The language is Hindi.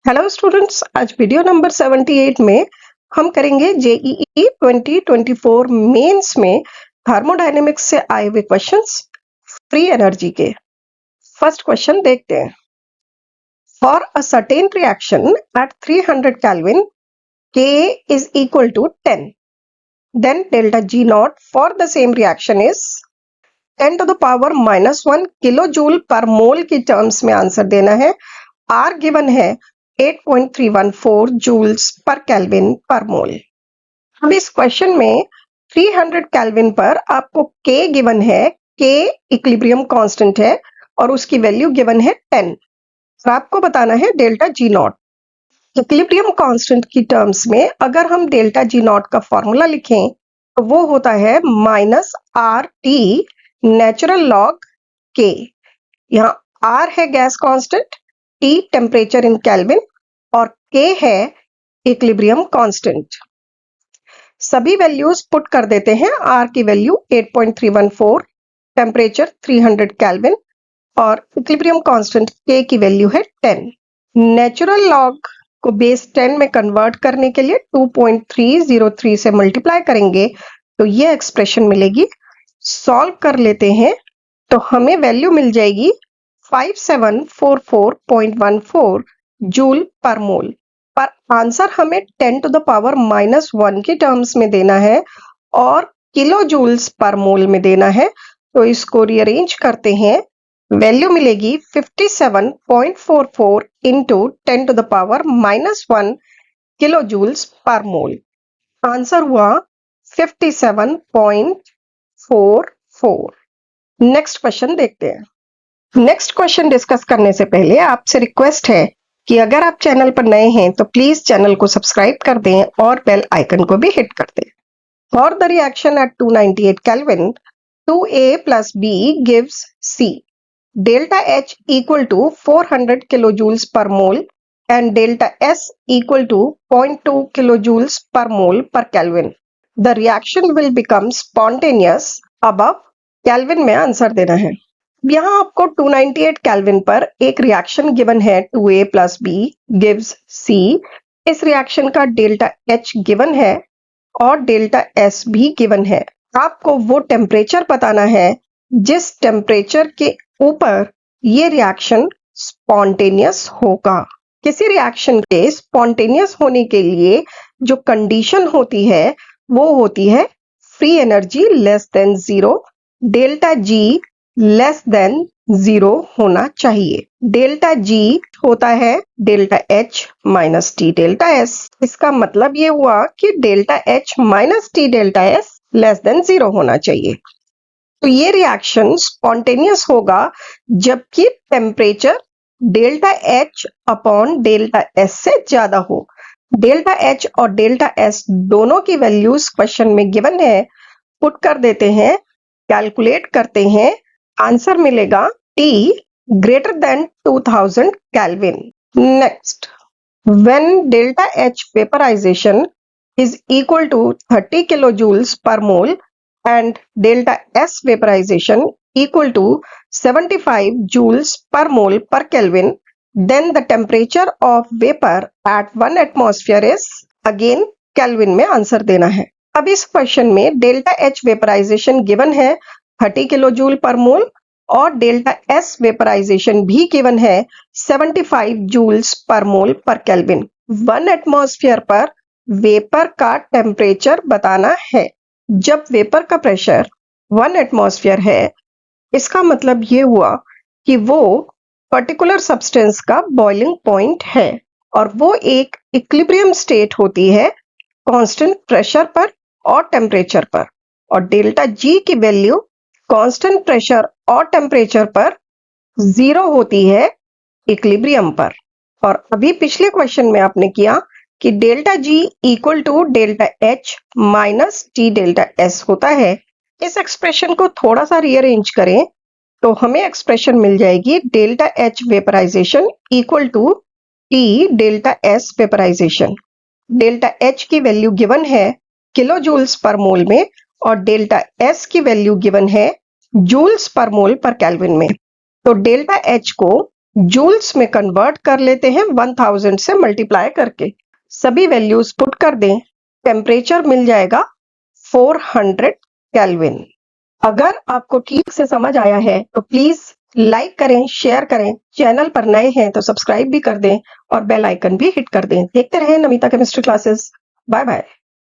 हेलो स्टूडेंट्स, आज वीडियो नंबर 78 में हम करेंगे जेईई 2024 मेंस में थर्मोडायनेमिक्स से आए हुए क्वेश्चंस फ्री एनर्जी के। फर्स्ट क्वेश्चन देखते हैं। For a certain reaction at 300 kelvin K is equal to 10, then delta G naught for the same reaction is 10 to the power minus 1 kilojoule पर मोल की टर्म्स में आंसर देना है। R गिवन है 8.314 जूल्स पर केल्विन पर मोल। अब इस क्वेश्चन में 300 केल्विन पर आपको K गिवन है, K इक्विलिब्रियम कांस्टेंट है और उसकी वैल्यू गिवन है 10। और आपको बताना है delta G not. Equilibrium constant की टर्म्स में अगर हम डेल्टा G नॉट का फॉर्मूला लिखें तो वो होता है minus RT natural log K। यहाँ R है gas constant, T temperature in kelvin और K है इक्विलिब्रियम कांस्टेंट। सभी वैल्यूज पुट कर देते हैं। R की वैल्यू 8.314, टेम्परेचर 300 केल्विन और इक्विलिब्रियम कांस्टेंट K की वैल्यू है 10। नेचुरल लॉग को बेस 10 में कन्वर्ट करने के लिए 2.303 से मल्टीप्लाई करेंगे तो ये एक्सप्रेशन मिलेगी। सॉल्व कर लेते हैं तो हमें वैल्यू मिल जाएगी 5744.14 जूल पर मोल। पर आंसर हमें 10 टू द पावर माइनस 1 की टर्म्स में देना है और किलो जूल्स पर मोल में देना है। तो इसको रीअरेंज करते हैं, वैल्यू मिलेगी 57.44 into 10 to the power minus 1 kilo joules per mole. Answer हुआ 57.44। नेक्स्ट क्वेश्चन देखते हैं। नेक्स्ट क्वेश्चन डिस्कस करने से पहले आपसे रिक्वेस्ट है कि अगर आप चैनल पर नए हैं तो प्लीज चैनल को सब्सक्राइब कर दें और बेल आइकन को भी हिट कर दें। For the reaction at 298 kelvin 2A plus B gives C. Delta H equal to 400 kilojoules per mole and delta S equal to 0.2 kilojoules per mole per Kelvin. The reaction will become spontaneous. above kelvin में आंसर देना है। यहाँ आपको 298 केल्विन पर एक रिएक्शन गिवन है 2A plus B gives C। इस रिएक्शन का डेल्टा H गिवन है और डेल्टा S भी गिवन है। आपको वो टेम्परेचर बताना है जिस टेम्परेचर के ऊपर ये रिएक्शन स्पॉन्टेनियस होगा। किसी रिएक्शन के स्पॉन्टेनियस होने के लिए जो कंडीशन होती है वो होती है free energy less than 0, delta G less than 0 होना चाहिए। डेल्टा G होता है delta H minus T delta S। इसका मतलब ये हुआ कि delta H minus T delta S less than 0 होना चाहिए। तो ये रिएक्शन स्पॉन्टेनियस होगा जबकि temperature delta H upon delta S से ज्यादा हो। डेल्टा H और डेल्टा S दोनों की वैल्यूज क्वेश्चन में गिवन है, पुट कर देते हैं, कैलकुलेट करते हैं, आंसर मिलेगा T greater than 2000 Kelvin. Next, when delta H vaporization is equal to 30 kilojoules per mole and delta S vaporization equal to 75 joules per mole per Kelvin, then the temperature of vapor at 1 atmosphere is, again Kelvin में आंसर देना है। अब इस क्वेश्चन में डेल्टा H वेपराइजेशन गिवन है 30 किलोजूल पर मोल और डेल्टा S वेपराइजेशन भी गिवन है 75 joules per mole per kelvin. 1 atmosphere पर वेपर का टेम्परेचर बताना है। जब वेपर का प्रेशर 1 एटमॉस्फेयर है, इसका मतलब ये हुआ कि वो पर्टिकुलर सब्सटेंस का बॉइलिंग पॉइंट है और वो एक इक्विलिब्रियम स्टेट होती है कांस्टेंट प्रेशर पर और टेम्परेचर पर। और डेल्टा G की वैल्यू कांस्टेंट प्रेशर और टेम्परेचर पर 0 होती है इक्विलिब्रियम पर। और अभी पिछले क्वेश्चन में आपने किया कि delta G equal to delta H minus T delta S होता है। इस एक्सप्रेशन को थोड़ा सा रीअरेंज करें तो हमें एक्सप्रेशन मिल जाएगी delta H vaporisation equal to T delta S vaporisation. Delta H की वैल्यू गिवन है किलो जूल्स पर मोल में और डेल्टा S की वैल्यू गिवन है joules per mole per kelvin में। तो डेल्टा H को जूल्स में कन्वर्ट कर लेते हैं 1000 से मल्टीप्लाई करके। सभी वैल्यूज पुट कर दें, टेम्परेचर मिल जाएगा 400 केल्विन। अगर आपको ठीक से समझ आया है तो प्लीज लाइक करें, शेयर करें, चैनल पर नए हैं तो सब्सक्राइब भी कर दें और बेल आइकन भी हिट कर दें। देखते रहें Namita chemistry classes. Bye bye.